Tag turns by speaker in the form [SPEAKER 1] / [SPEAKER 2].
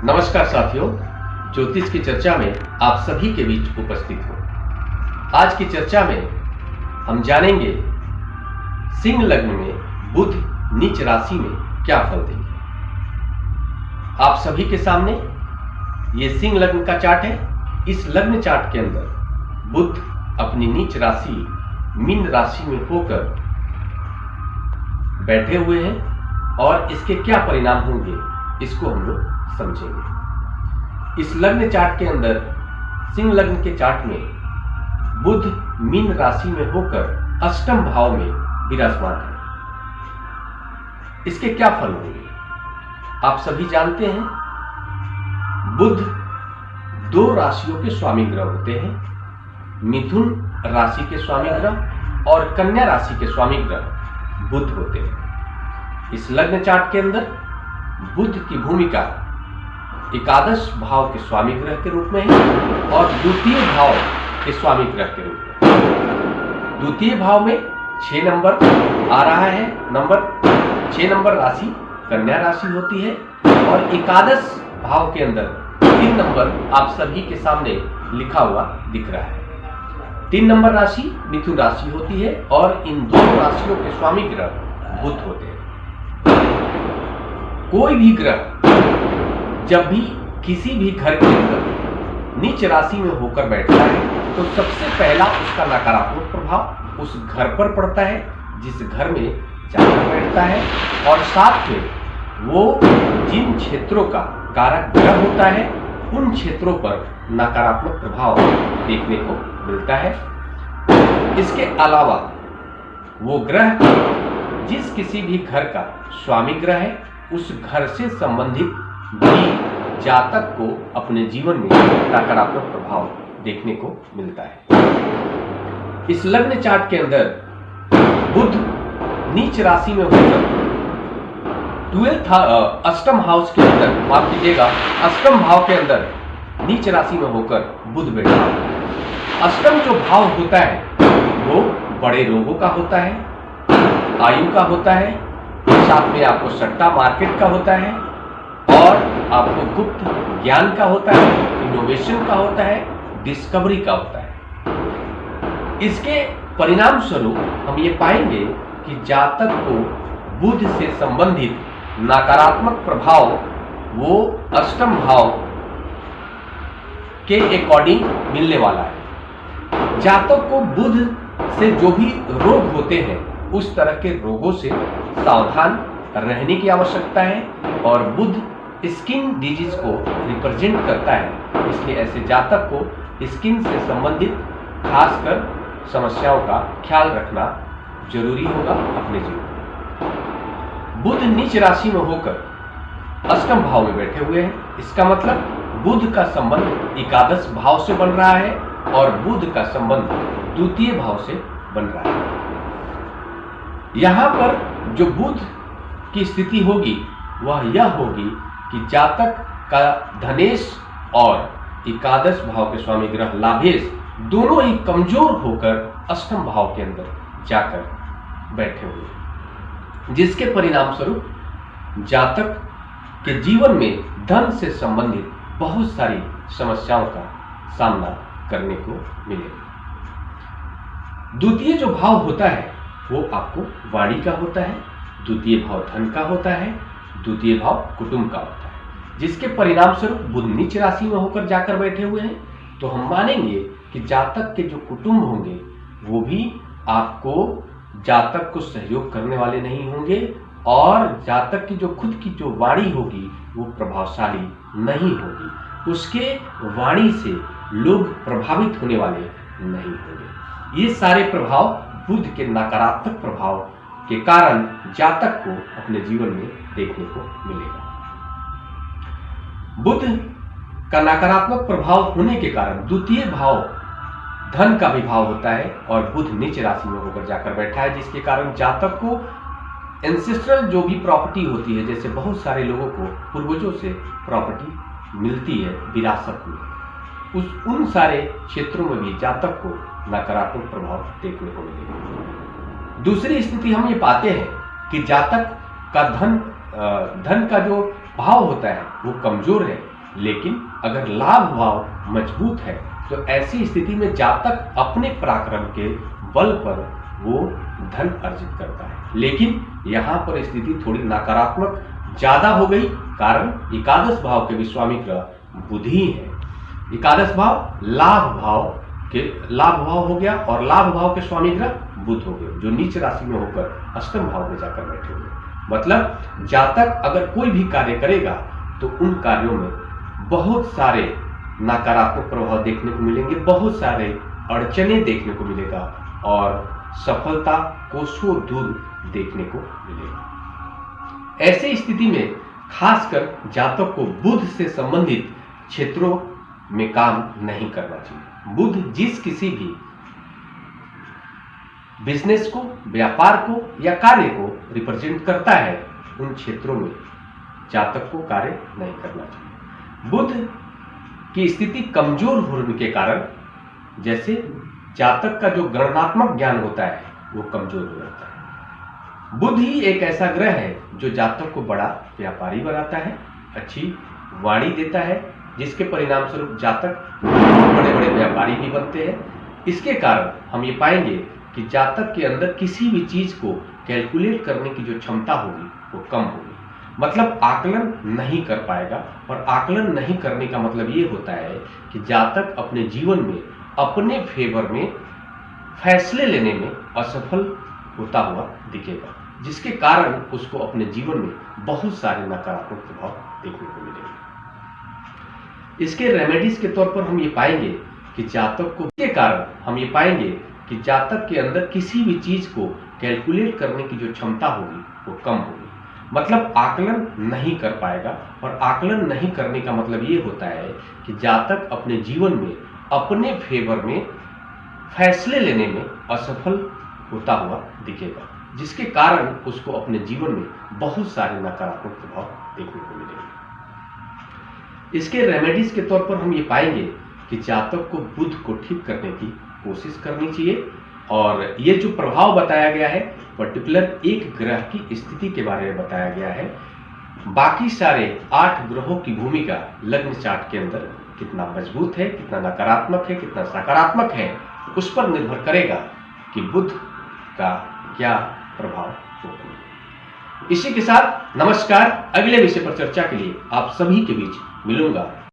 [SPEAKER 1] नमस्कार साथियों, ज्योतिष की चर्चा में आप सभी के बीच उपस्थित हूं। आज की चर्चा में हम जानेंगे सिंह लग्न में बुध नीच राशि में क्या फल देंगे। आप सभी के सामने ये सिंह लग्न का चार्ट है। इस लग्न चार्ट के अंदर बुध अपनी नीच राशि मीन राशि में होकर बैठे हुए हैं और इसके क्या परिणाम होंगे इसको हम लोग समझेंगे। इस लग्न चार्ट के अंदर सिंह लग्न के चार्ट में बुध मीन राशि में होकर अष्टम भाव में विराजमान है। इसके क्या फल होंगे आप सभी जानते हैं। बुध दो राशियों के स्वामी ग्रह होते हैं, मिथुन राशि के स्वामी ग्रह और कन्या राशि के स्वामी ग्रह बुध होते हैं। इस लग्न चार्ट के अंदर बुध की भूमिका एकादश भाव के स्वामी ग्रह के रूप में है और द्वितीय भाव के स्वामी ग्रह के रूप में। द्वितीय भाव में 6 नंबर आ रहा है। नंबर 6 नंबर राशि कन्या राशि होती है और एकादश भाव के अंदर 3 नंबर आप सभी के सामने लिखा हुआ दिख रहा है। 3 नंबर राशि मिथुन राशि होती है और इन दोनों राशियों के स्वामी ग्रह बुध होते हैं। कोई भी ग्रह जब भी किसी भी घर के अंदर नीच राशि में होकर बैठता है तो सबसे पहला उसका नकारात्मक प्रभाव उस घर पर पड़ता है जिस घर में जाकर बैठता है, और साथ में वो जिन क्षेत्रों का कारक ग्रह होता है उन क्षेत्रों पर नकारात्मक प्रभाव देखने को मिलता है। इसके अलावा वो ग्रह जिस किसी भी घर का स्वामी ग्रह है उस घर से संबंधित भी जातक को अपने जीवन में नकारात्मक प्रभाव देखने को मिलता है। इस लग्न चार्ट के अंदर बुध नीच राशि में होकर 12th अष्टम हाउस के अंदर, माफ कीजिएगा, अष्टम भाव के अंदर नीच राशि में होकर बुध बैठा है। अष्टम जो भाव होता है वो बड़े रोगों का होता है, आयु का होता है, साथ में आपको सट्टा मार्केट का होता है और आपको गुप्त ज्ञान का होता है, इनोवेशन का होता है, डिस्कवरी का होता है। इसके परिणाम स्वरूप हम ये पाएंगे कि जातक को बुध से संबंधित नकारात्मक प्रभाव वो अष्टम भाव के अकॉर्डिंग मिलने वाला है। जातक को बुध से जो भी रोग होते हैं उस तरह के रोगों से सावधान रहने की आवश्यकता है, और बुध स्किन डिजीज को रिप्रेजेंट करता है, इसलिए ऐसे जातक को स्किन से संबंधित खासकर समस्याओं का ख्याल रखना जरूरी होगा अपने जीवन में। बुध नीच राशि में होकर अष्टम भाव में बैठे हुए हैं। इसका मतलब बुध का संबंध एकादश भाव से बन रहा है और बुध का संबंध द्वितीय भाव से बन रहा है। यहां पर जो बुध की स्थिति होगी वह यह होगी कि जातक का धनेश और एकादश भाव के स्वामी ग्रह लाभेश दोनों ही कमजोर होकर अष्टम भाव के अंदर जाकर बैठे हुए, जिसके परिणाम स्वरूप जातक के जीवन में धन से संबंधित बहुत सारी समस्याओं का सामना करने को मिलेगा। द्वितीय जो भाव होता है वो आपको वाणी का होता है, द्वितीय भाव धन का होता है, द्वितीय भाव कुटुंब का होता है, जिसके परिणाम स्वरूप बुध नीच राशि में होकर जाकर बैठे हुए हैं। तो हम मानेंगे कि जातक के जो कुटुंब होंगे वो भी आपको जातक को सहयोग करने वाले नहीं होंगे, और जातक की जो खुद की जो वाणी होगी वो प्रभावशाली नहीं होगी। उसके वाणी से लोग प्रभावित होने वाले नहीं होंगे। ये सारे प्रभाव बुध के नकारात्मक प्रभाव के कारण जातक को अपने जीवन में देखने को मिलेगा। बुध का नकारात्मक प्रभाव होने के कारण द्वितीय भाव धन का भी भाव होता है और बुध नीच राशि में होकर जाकर बैठा है, जिसके कारण जातक को एंसेस्ट्रल जो भी प्रॉपर्टी होती है, जैसे बहुत सारे लोगों को पूर्वजों से प्रॉपर्टी मिलती है विरासत में, उन सारे क्षेत्रों में भी जातक को नकारात्मक प्रभाव देखने को मिलेगा। दूसरी स्थिति हम ये पाते हैं कि जातक का धन का जो भाव होता है वो कमजोर है, लेकिन अगर लाभ भाव मजबूत है तो ऐसी स्थिति में जातक अपने पराक्रम के बल पर वो धन अर्जित करता है। लेकिन यहाँ पर स्थिति थोड़ी नकारात्मक ज्यादा हो गई, कारण एकादश भाव के भी स्वामी ग्रह बुध ही है। एकादश भाव लाभ भाव हो गया और लाभ भाव के स्वामी ग्रह बुध हो गए, जो नीच राशि में होकर अष्टम भाव में जाकर बैठे हुए। मतलब जातक अगर कोई भी कार्य करेगा तो उन कार्यों में बहुत सारे नकारात्मक प्रभाव देखने को मिलेंगे, बहुत सारे अड़चने देखने को मिलेगा और सफलता कोसों दूर देखने को मिलेगा। ऐसी स्थिति में खासकर जातक को बुध से संबंधित क्षेत्रों में काम नहीं करना चाहिए। बुध जिस किसी भी बिजनेस को, व्यापार को या कार्य को रिप्रेजेंट करता है, उन क्षेत्रों में जातक को कार्य नहीं करना चाहिए। बुध की स्थिति कमजोर होने के कारण जैसे जातक का जो गणनात्मक ज्ञान होता है वो कमजोर हो जाता है। बुध ही एक ऐसा ग्रह है जो जातक को बड़ा व्यापारी बनाता है, अच्छी वाणी देता है, जिसके परिणाम स्वरूप जातक बड़े बड़े व्यापारी भी बनते हैं। इसके कारण हम ये पाएंगे कि जातक के अंदर किसी भी चीज को कैलकुलेट करने की जो क्षमता होगी वो कम होगी, मतलब आकलन नहीं कर पाएगा। और आकलन नहीं करने का मतलब ये होता है कि जातक अपने जीवन में अपने फेवर में फैसले लेने में असफल होता हुआ दिखेगा, जिसके कारण उसको अपने जीवन में बहुत सारे नकारात्मक प्रभाव देखने को मिलेंगे। इसके रेमेडीज के तौर पर हम ये पाएंगे कि जातक के अंदर किसी भी चीज को कैलकुलेट करने की जो क्षमता होगी वो कम होगी, मतलब आकलन नहीं कर पाएगा। और आकलन नहीं करने का मतलब ये होता है कि जातक अपने जीवन में अपने फेवर में फैसले लेने में असफल होता हुआ दिखेगा, जिसके कारण उसको अपने जीवन में बहुत सारे नकारात्मक प्रभाव देखने को मिलेंगे। इसके रेमेडीज के तौर पर हम ये पाएंगे कि जातक को बुध को ठीक करने की कोशिश करनी चाहिए। और ये जो प्रभाव बताया गया है पर्टिकुलर एक ग्रह की स्थिति के बारे में बताया गया है। बाकी सारे 8 ग्रहों की भूमिका लग्न चार्ट के अंदर कितना मजबूत है, कितना नकारात्मक है, कितना सकारात्मक है, उस पर निर्भर करेगा कि बुध का क्या प्रभाव होगा। इसी के साथ नमस्कार। अगले विषय पर चर्चा के लिए आप सभी के बीच मिलूंगा।